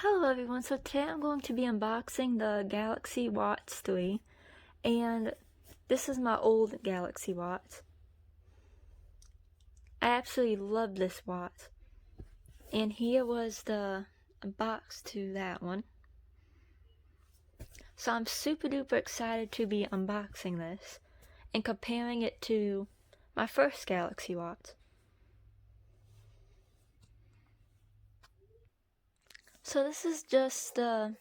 Hello everyone, so today I'm going to be unboxing the Galaxy Watch 3, and this is my old Galaxy Watch. I absolutely love this watch, and here was the box to that one. So I'm super duper excited to be unboxing this and comparing it to my first Galaxy Watch. So this is just the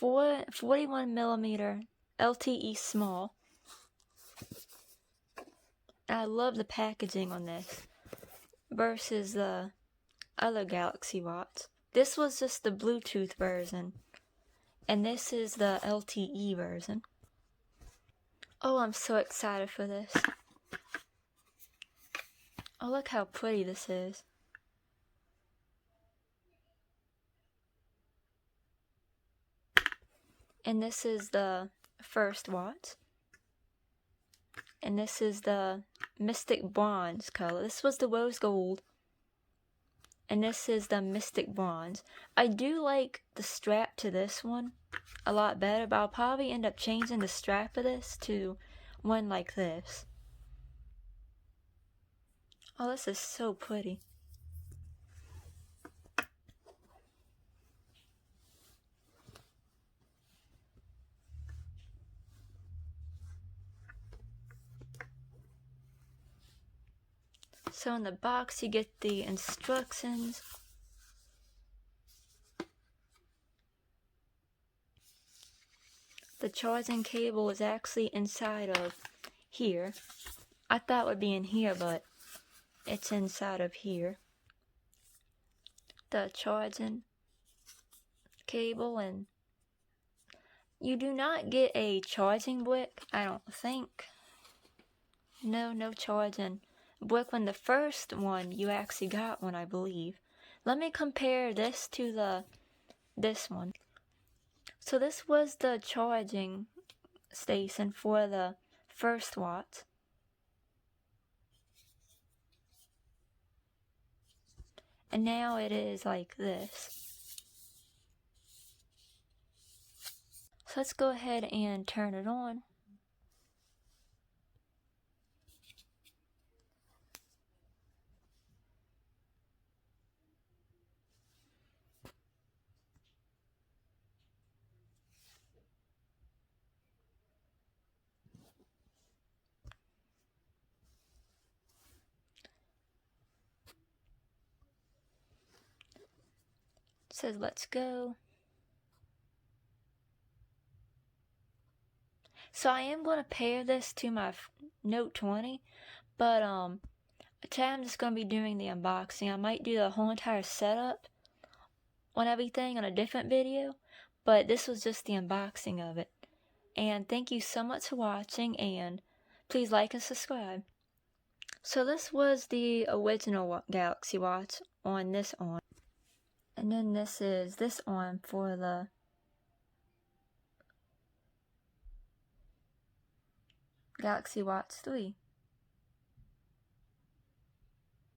41mm LTE small. I love the packaging on this versus the other Galaxy Watch. This was just the Bluetooth version, and this is the LTE version. Oh, I'm so excited for this. Oh, look how pretty this is. And this is the first watch. And this is the Mystic Bronze color. This was the rose gold. And this is the Mystic Bronze. I do like the strap to this one a lot better, but I'll probably end up changing the strap of this to one like this. Oh, this is so pretty. So in the box you get the instructions. The charging cable is actually inside of here. I thought it would be in here, but it's inside of here. The charging cable, and you do not get a charging brick, I don't think. No charging brick. When the first one, you actually got one, I believe. Let me compare this to this one. So this was the charging station for the first watch. And now it is like this. So let's go ahead and turn it on. It says let's go. So I am going to pair this to my Note 20, but today I'm just going to be doing the unboxing. I might do the whole entire setup on everything on a different video, but this was just the unboxing of it. And thank you so much for watching, and please like and subscribe. So this was the original Galaxy Watch on this arm. And then this is this arm for the Galaxy Watch 3.